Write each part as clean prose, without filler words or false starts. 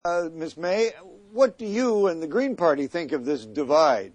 Ms. May, what do you and the Green Party think of this divide?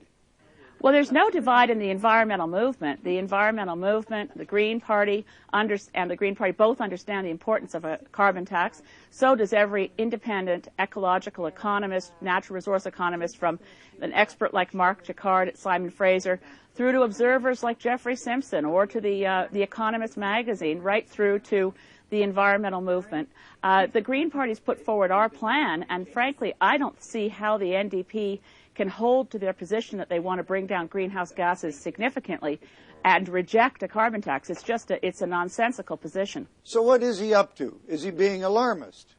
Well, there's no divide in the environmental movement. The environmental movement, the Green Party, and the Green Party both understand the importance of a carbon tax. So does every independent ecological economist, natural resource economist, from an expert like Mark Jacquard at Simon Fraser, through to observers like Jeffrey Simpson, or to the Economist magazine, right through to the environmental movement. The Green Party's put forward our plan, and frankly, I don't see how the NDP can hold to their position that they want to bring down greenhouse gases significantly and reject a carbon tax. It's a nonsensical position. So what is he up to? Is he being alarmist?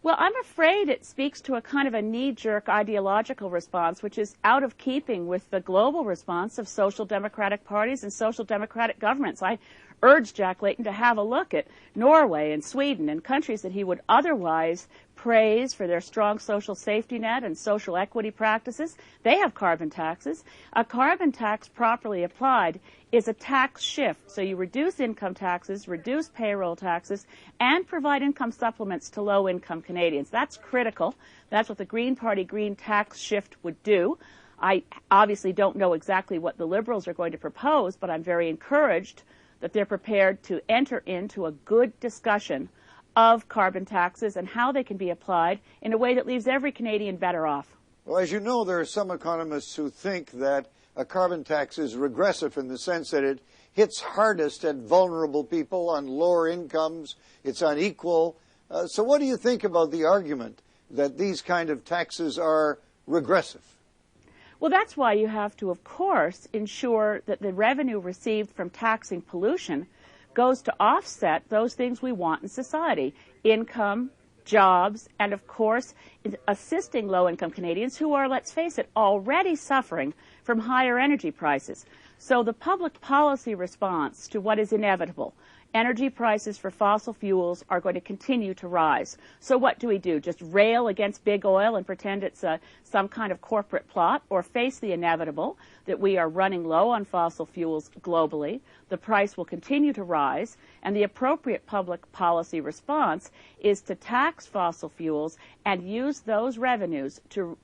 Well, I'm afraid it speaks to a kind of a knee-jerk ideological response, which is out of keeping with the global response of social democratic parties and social democratic governments. I urge Jack Layton to have a look at Norway and Sweden and countries that he would otherwise praise for their strong social safety net and social equity practices. They have carbon taxes. A carbon tax properly applied is a tax shift. So you reduce income taxes, reduce payroll taxes, and provide income supplements to low-income Canadians. That's critical. That's what the Green Party green tax shift would do. I obviously don't know exactly what the Liberals are going to propose, but I'm very encouraged that they're prepared to enter into a good discussion of carbon taxes and how they can be applied in a way that leaves every Canadian better off. Well, as you know, there are some economists who think that a carbon tax is regressive in the sense that it hits hardest at vulnerable people on lower incomes. It's unequal. So what do you think about the argument that these kind of taxes are regressive? Well, that's why you have to, of course, ensure that the revenue received from taxing pollution goes to offset those things we want in society: income, jobs, and, of course, assisting low-income Canadians who are, let's face it, already suffering from higher energy prices. So the public policy response to what is inevitable: energy prices for fossil fuels are going to continue to rise. So what do? Just rail against big oil and pretend it's some kind of corporate plot, or face the inevitable that we are running low on fossil fuels globally, the price will continue to rise, and the appropriate public policy response is to tax fossil fuels and use those revenues to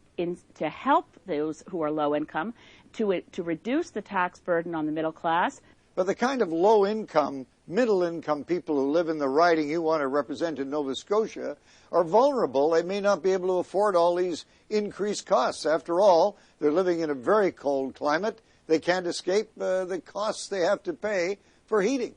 help those who are low income, to reduce the tax burden on the middle class. But the kind of low-income, middle-income people who live in the riding you want to represent in Nova Scotia are vulnerable. They may not be able to afford all these increased costs. After all, they're living in a very cold climate. They can't escape the costs they have to pay for heating.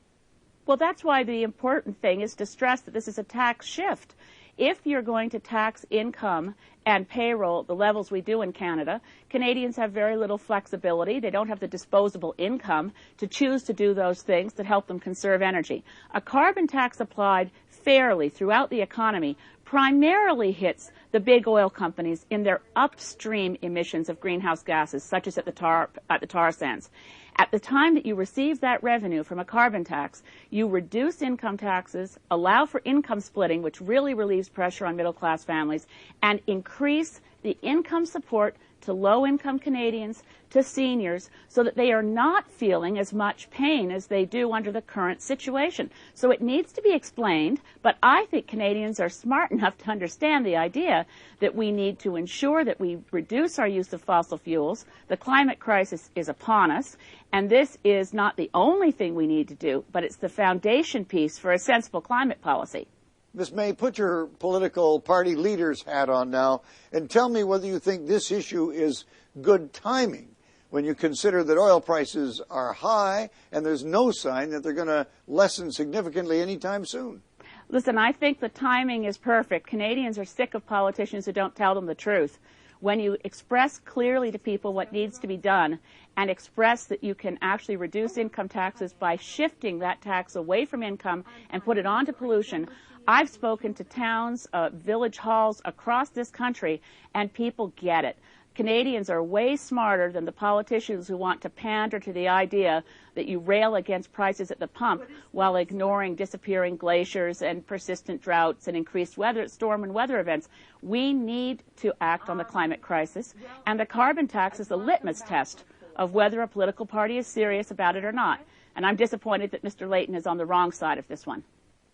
Well, that's why the important thing is to stress that this is a tax shift. If you're going to tax income and payroll at the levels we do in Canada, Canadians have very little flexibility. They don't have the disposable income to choose to do those things that help them conserve energy. A carbon tax applied fairly throughout the economy primarily hits the big oil companies in their upstream emissions of greenhouse gases, such as at the tar sands. At the time that you receive that revenue from a carbon tax, you reduce income taxes, allow for income splitting, which really relieves pressure on middle-class families, and increase the income support to low-income Canadians, to seniors, so that they are not feeling as much pain as they do under the current situation. So it needs to be explained, but I think Canadians are smart enough to understand the idea that we need to ensure that we reduce our use of fossil fuels. The climate crisis is upon us, and this is not the only thing we need to do, but it's the foundation piece for a sensible climate policy. Ms. May, put your political party leader's hat on now and tell me whether you think this issue is good timing when you consider that oil prices are high and there's no sign that they're going to lessen significantly anytime soon. Listen, I think the timing is perfect. Canadians are sick of politicians who don't tell them the truth. When you express clearly to people what needs to be done and express that you can actually reduce income taxes by shifting that tax away from income and put it onto pollution, I've spoken to towns, village halls across this country, and people get it. Canadians are way smarter than the politicians who want to pander to the idea that you rail against prices at the pump while ignoring disappearing glaciers and persistent droughts and increased storm and weather events. We need to act on the climate crisis, and the carbon tax is a litmus test of whether a political party is serious about it or not. And I'm disappointed that Mr. Layton is on the wrong side of this one.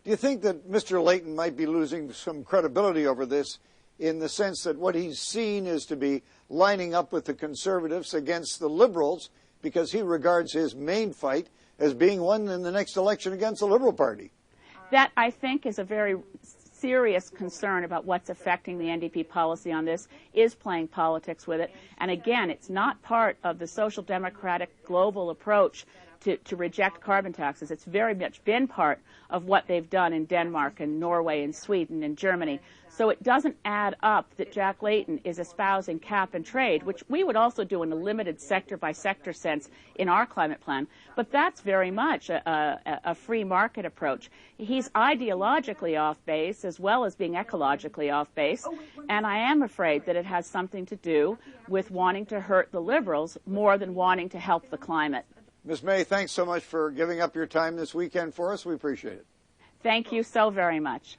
Do you think that Mr. Layton might be losing some credibility over this in the sense that what he's seen is to be lining up with the Conservatives against the Liberals, because he regards his main fight as being won in the next election against the Liberal Party. That, I think, is a very serious concern about what's affecting the NDP policy on this, is playing politics with it. And again, it's not part of the social democratic global approach to reject carbon taxes. It's very much been part of what they've done in Denmark and Norway and Sweden and Germany. So it doesn't add up that Jack Layton is espousing cap and trade, which we would also do in a limited sector-by-sector sense in our climate plan. But that's very much a free market approach. He's ideologically off base as well as being ecologically off base, and I am afraid that it has something to do with wanting to hurt the Liberals more than wanting to help the climate. Ms. May, thanks so much for giving up your time this weekend for us. We appreciate it. Thank you so very much.